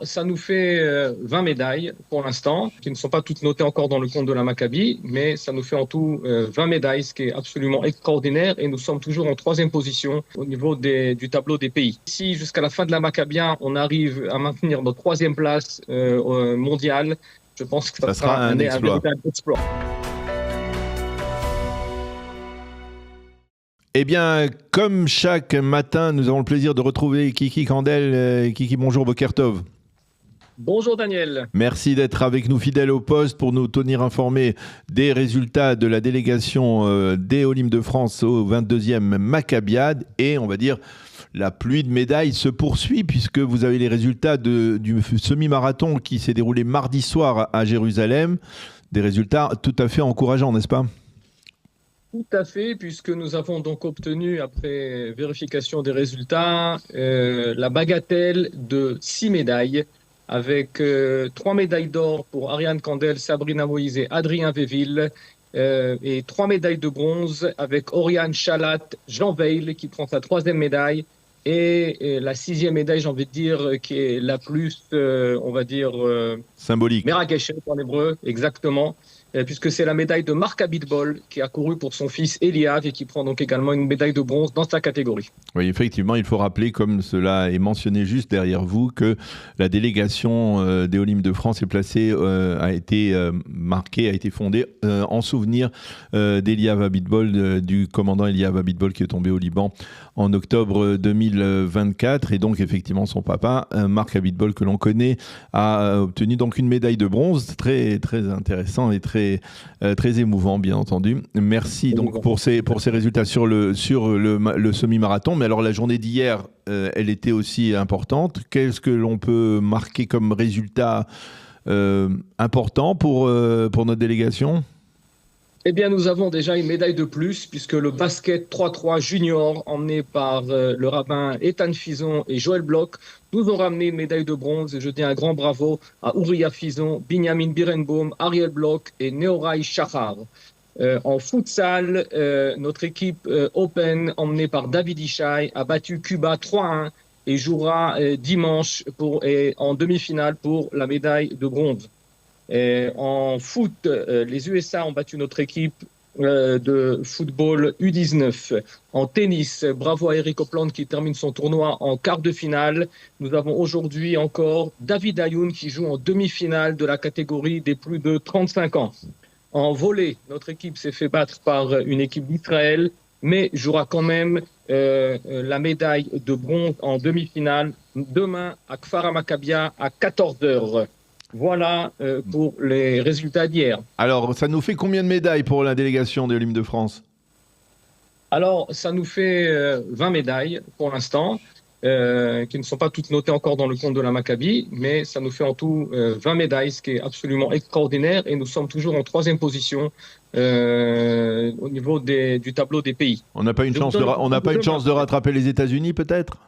Ça nous fait 20 médailles pour l'instant, qui ne sont pas toutes notées encore dans le compte de la Maccabi, mais ça nous fait en tout 20 médailles, ce qui est absolument extraordinaire. Et nous sommes toujours en troisième position au niveau du tableau des pays. Si jusqu'à la fin de la Maccabien, on arrive à maintenir notre troisième place mondiale, je pense que ça sera un exploit. véritable exploit. Eh bien, comme chaque matin, nous avons le plaisir de retrouver Kiki Kandel. Kiki, bonjour, Boker Tov. Bonjour Daniel. Merci d'être avec nous fidèles au poste pour nous tenir informés des résultats de la délégation des Olympes de France au 22e Maccabiade. Et on va dire, la pluie de médailles se poursuit puisque vous avez les résultats du semi-marathon qui s'est déroulé mardi soir à Jérusalem. Des résultats tout à fait encourageants, n'est-ce pas ? Tout à fait, puisque nous avons donc obtenu, après vérification des résultats, la bagatelle de 6 médailles, avec 3 médailles d'or pour Ariane Kandel, Sabrina Moïse et Adrien Véville, et 3 médailles de bronze avec Oriane Chalat, Jean Veil, qui prend sa 3e médaille, et la 6e médaille, j'ai envie de dire, qui est la plus, on va dire... symbolique. Merageshet en hébreu, exactement. Puisque c'est la médaille de Marc Abitbol qui a couru pour son fils Eliav et qui prend donc également une médaille de bronze dans sa catégorie. Oui, effectivement, il faut rappeler, comme cela est mentionné juste derrière vous, que la délégation des Olympes de France est placée, a été marquée, a été fondée en souvenir d'Eliav Abitbol, du commandant Eliav Abitbol qui est tombé au Liban en octobre 2024. Et donc, effectivement, son papa, Marc Abitbol, que l'on connaît, a obtenu donc une médaille de bronze, très, très intéressant et très émouvant, bien entendu. Merci donc pour ces résultats sur le semi-marathon. Mais alors la journée d'hier, elle était aussi importante. Qu'est-ce que l'on peut marquer comme résultat important pour notre délégation ? Eh bien, nous avons déjà une médaille de plus, puisque le basket 3-3 junior, emmené par le rabbin Ethan Fison et Joël Bloch, nous ont ramené une médaille de bronze. Et je dis un grand bravo à Uriah Fison, Binyamin Birenbaum, Ariel Bloch et Neorai Shachar. En futsal, notre équipe Open, emmenée par David Ishai, a battu Cuba 3-1 et jouera dimanche en demi-finale pour la médaille de bronze. En foot, les USA ont battu notre équipe de football U19. En tennis, bravo à Eric Hopland qui termine son tournoi en quart de finale. Nous avons aujourd'hui encore David Ayoun qui joue en demi-finale de la catégorie des plus de 35 ans. En volley, notre équipe s'est fait battre par une équipe d'Israël, mais jouera quand même la médaille de bronze en demi-finale demain à Kfar HaMaccabia à 14h. Voilà pour les résultats d'hier. Alors, ça nous fait combien de médailles pour la délégation des Olympes de France ? Alors, ça nous fait 20 médailles pour l'instant, qui ne sont pas toutes notées encore dans le compte de la Maccabi, mais ça nous fait en tout 20 médailles, ce qui est absolument extraordinaire. Et nous sommes toujours en troisième position au niveau du tableau des pays. On n'a pas une chance de rattraper les États-Unis, peut-être ?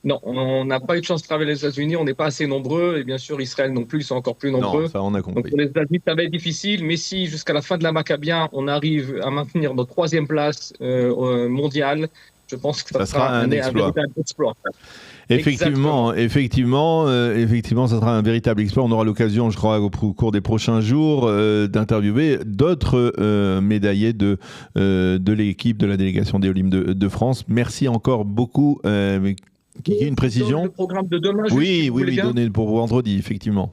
Non, on n'a pas eu de chance de travailler les États-Unis, on n'est pas assez nombreux, et bien sûr Israël non plus, ils sont encore plus nombreux. Non, ça on a compris. Donc pour les États-Unis, ça va être difficile, mais si jusqu'à la fin de la Maccabien, on arrive à maintenir notre troisième place mondiale, je pense que ça sera un véritable exploit. Effectivement, ça sera un véritable exploit. On aura l'occasion, je crois, au cours des prochains jours, d'interviewer d'autres médaillés de l'équipe de la délégation des Olympes de France. Merci encore beaucoup. Kiki, une précision ? Le programme de demain, oui, donné pour vendredi, effectivement.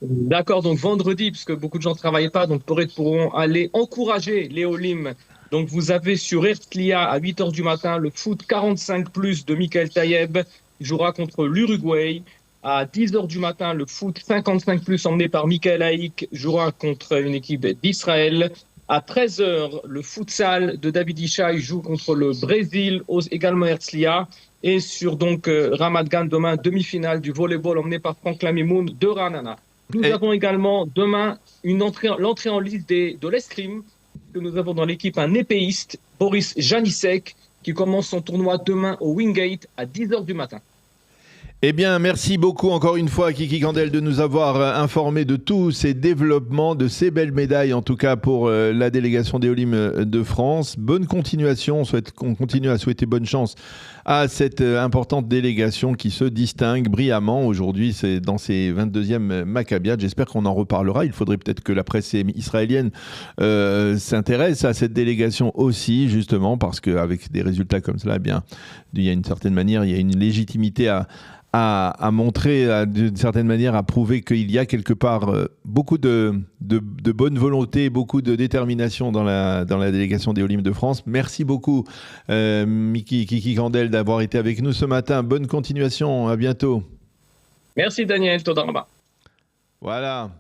D'accord, donc vendredi, puisque beaucoup de gens ne travaillent pas, donc pourront aller encourager les Olympes. Donc vous avez sur Herzliya à 8h du matin le foot 45+ de Michael Tayeb. Il jouera contre l'Uruguay. À 10h du matin, le foot 55+ emmené par Michael Haïk jouera contre une équipe d'Israël. À 13h, le futsal de David Ishai joue contre le Brésil, également Herzliya. Et sur donc Ramat Gan, demain, demi-finale du volleyball emmené par Franck Lamimoun de Ranana. Nous avons également demain l'entrée en liste de l'escrime, que nous avons dans l'équipe un épéiste, Boris Janisek, qui commence son tournoi demain au Wingate à 10h du matin. Eh bien, merci beaucoup encore une fois, Kiki Kandel, de nous avoir informé de tous ces développements, de ces belles médailles, en tout cas pour la délégation des Olympes de France. Bonne continuation, on continue à souhaiter bonne chance à cette importante délégation qui se distingue brillamment aujourd'hui. C'est dans ces 22e Maccabiades. J'espère qu'on en reparlera. Il faudrait peut-être que la presse israélienne s'intéresse à cette délégation aussi, justement, parce qu'avec des résultats comme cela, eh bien, il y a une certaine manière, il y a une légitimité à montrer, d'une certaine manière, à prouver qu'il y a quelque part beaucoup de bonne volonté, beaucoup de détermination dans la délégation des Olympiques de France. Merci beaucoup, Kiki Kandel, d'avoir été avec nous ce matin. Bonne continuation, à bientôt. Merci Daniel, Toda Rabba. Voilà.